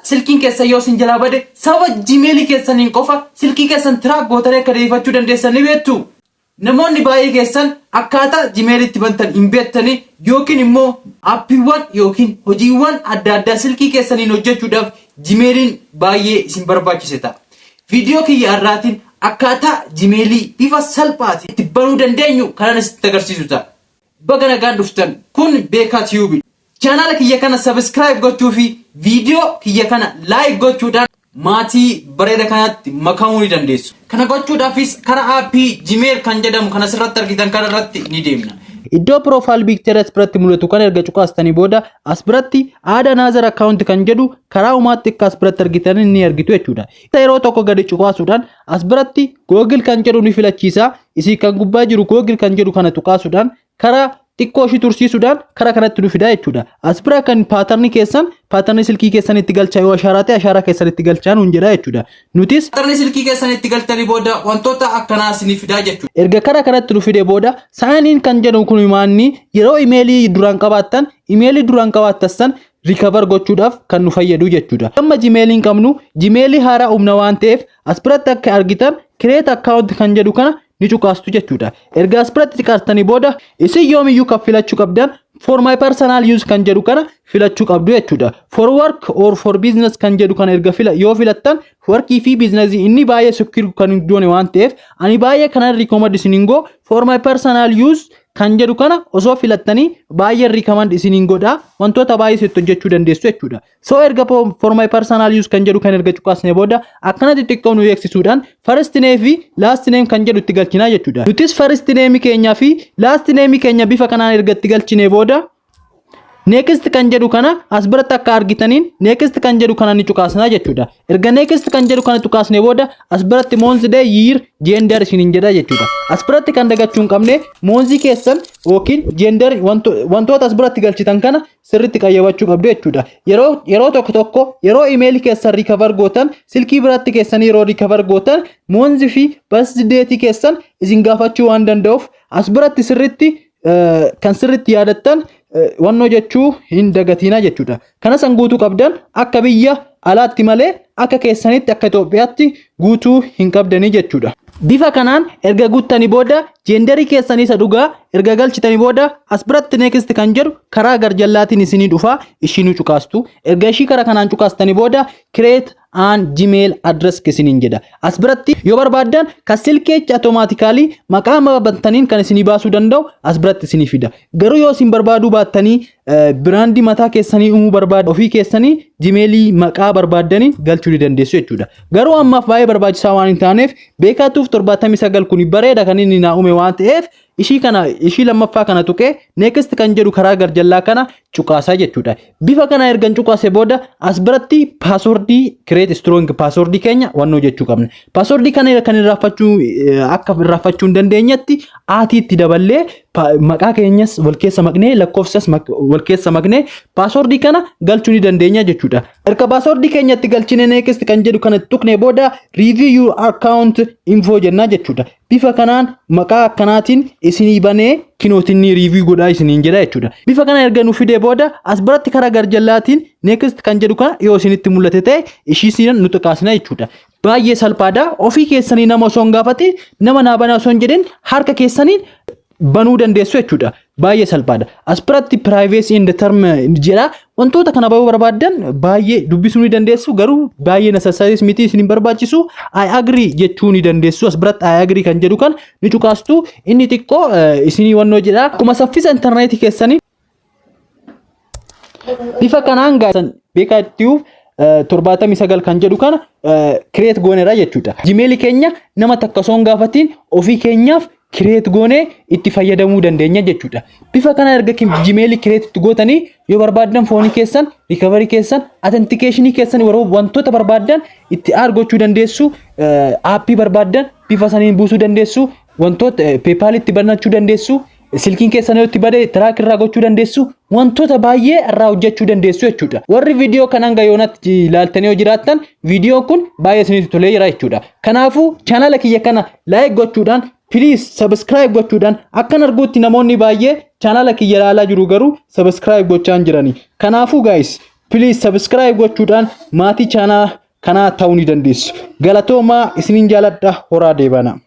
silkiin keessa yoo sin jalaa bade sababa Gmail keessaniin qofa silkii keessan track gootanii akka deeffachuu dandeessan ni beektu. Namoonni baay'ee keessan akkaataa Gmail itti bantan hin beektanii yookiin immoo aappiiwwan yookiin hojiiwwan adda addaa silkii keessaniin hojjechuudhaaf Gmailin baay'ee isin barbaachise ta'a. Viidiyoo kiyya irraatiin akkaataa Gmail bifa salphaatiin itti banuu dandeenyu kanan isinitti agarsiisu ta'a. Baga nagaan dhuftan kun Beekaa Tube. Channel kiyya kana subscribe gochuu fi video kiyya kana like gochuudhaan maatii bareeda kanatti makamuu ni dandeessu. Kana gochuudhaafis karaa aappii Gmail kan jedhamu kana asirratti argitan kana irratti ni deemna. Iddoo profile picture asbiratti mul'atu kan erga cuqaastanii booda asbiratti add another account kan jedhu karaa umaatti akka asbiratti argitan ni argitu jechuudha. Yeroo tokko gadi cuqaasuudhaan asbiratti Google kan jedhu ni filachiisa. Isii kan gubbaa jiru Google kan jedhu kana tuqaasuudhaan karaa xiqqoo ishii tursiisuudhaan karaa kanatti nu fidaa jechuudha. Asbira kan paatarni silkii keessan itti galchaa yoo ashaaraa ta'e ashaaraa keessan itti galchaa nuun jedha jechuudha. Nutis paatarni silkii keessan itti galchanii booda wantoota akkanaa isinii fidaa jechuudha. Erga karaa kanatti nu fidee booda saayiniin kan jedhu kun maanni yeroo imeelii duraan qabaattan recover gochuudhaaf kan nu fayyadu jechuudha. Amma Gmailin qabnu Gmailii haaraa humna waan ta'eef asbiratti akka argitan create account kan jedhu kana ni cuqaastu jechuudha. Erga asbiratti cuqaastanii booda isin yoomiyyuu kan filachuu qabdan for my personal use kan jedhu kana filachuu qabdu jechuudha. For work or for business kan jedhu kana erga yoo filattan workii fi business inni baay'ee secure kan doone waan ta'eef ani baay'ee kana recommend isiniin go for my personal use kan jedhu kana osoo filattanii baay'ee recommend isiniin godha wantoota baay'ee sitti hojjechuu dandeessu jechuudha. So erga for my personal use kan jedhu kan erga cuqaasne booda akkanatti xiqqoo nu beeksisuudhaan first name fi last name kan jedhu itti galchinaa jechuudha. Nutis first name keenyaa fi last name keenya bifa kanaan erga itti galchine booda next kan jedhu kana asbiratti akka argitaniin next kan jedhu kana ni cuqaasnaa jechuudha. Erga next kan jedhu kana tuqaasne booda asbiratti month day year gender isiniin jedha jechuudha. Asbiratti kan dagachuu hin qabne monthii keessan yookiin gender wantoota asbiratti galchitan kana sirriitti qayyabachuu qabdu jechuudha. Yeroo tokko yeroo email keessan recover gootan silkii biratti keessan yeroo recover gootan month fi birthday keessan isin gaafachuu waan danda'uuf asbiratti sirriitti kan sirriitti yaadattan wannoo jechuu hin dagatina jechuudha. Kana san guutuu qabdan akka biyya alaatti malee akka keessanitti akka Itoophiyaatti guutuu hin qabdanii jechuudha. Bifa kanaan erga guuttanii booda genderii keessanii isa dhugaa erga galchitanii booda asbiratti next kan jedhu karaa garjallaatiin isinii dhufa ishiinu cuqaastu. Erga ishii karaa kanaan cuqaastanii booda create an Gmail address isiniin jedha. Asbiratti yoo barbaaddan kan silkeech automatically maqaa bantaniin kan isinii baasuu danda'u asbiratti isinii fida. Garuu yoo isin barbaaduu baattanii brandii mataa keessanii uumuu barbaaddan ofii keessanii Gmailii maqaa barbaaddanii galchuu ni dandeessu jechuudha. Garuu ammaaf baay'ee barbaachisaa waan hin taaneef Beekaa Tube 79 kun bareeda kan inni naa uume waan ta'eef ishii lammaffaa kana tuqee next kan jedhu karaa garjallaa kana cuqaasaa jechuudha. Bifa kana ergan cuqaase booda asbiratti passwordii create strong passwordii keenya wannoo jechuu qabna. Passwordii kana kan akka irraafachuu hin dandeenyetti aatiitti daballee maqaa keenyas wal keessa maknee lakkoofsas wal keessa maknee passwordii kana galchuu ni dandeenya jechuudha. Erga passwordii keenyatti galchine next kan jedhu kana tuqne booda review your account info jennaa jechuudha. Bifa kanaan maqaa akkanaatiin isinii banee kinootinni review godhaa isiniin jedha jechuudha. Bifa kana erga nu fidee booda asbiratti karaa garjallaatiin next kan jedhu kana yoo isinitti mul'ate ta'e ishii nu tuqaasna jechuudha. Baay'ee salphaadha. Ofii keessanii nama osoo hin gaafatin nama naa banaa osoo hin jedhin harka keessaniin banuu dandeessu jechuudha. Baay'ee salphaadha. Asbiratti privacy and term jedha. Wantoota kana bahuu barbaaddan baay'ee dubbisuu ni dandeessu garuu baay'ee necessary miti isin barbaachisu I agree jechuu ni dandeessu. Asbiratti I agree kan jedhu kan ni cuqaastu inni xiqqoo isinii wannoo jedha. Akkuma saffisa internetii keessanii bifa kanaan gaasan Beekaa Tube 79 kan jedhu kana create gooneera jechuudha. Gmail keenya nama takka osoo hin gaafatin ofii keenyaaf create goonee itti fayyadamuu dandeenya jechuudha. Bifa kana erga Gmail create itti gootanii yoo barbaaddan foonii keessan recovery keessan authentication keessan wantoota barbaaddan itti argachuu dandeessu. Aappii barbaaddan bifa saniin buusuu dandeessu. Wantoota PayPal itti banachuu dandeessu. Silkiin keessan yoo itti bade track irraa gochuu dandeessu. Wantoota baay'ee irraa hojjechuu dandeessu jechuudha. Warri viidiyoo kanaan gayoonatti ilaaltanii yoo jiraattan viidiyoon kun baay'ee isinitti tolee jira jechuudha. Kanaafuu channel kiyya kana like gochuudhaan please subscribe gochuudhaan akkan arguutti namoonni baay'ee channel kiyya ilaalaa jiru garuu subscribe gochaa hin jirani. Kanaafuu guys please subscribe gochuudhaan maatii channel kanaa ta'uu ni dandeessu. Galatoomaa isiniin jaaladha horaa deebana.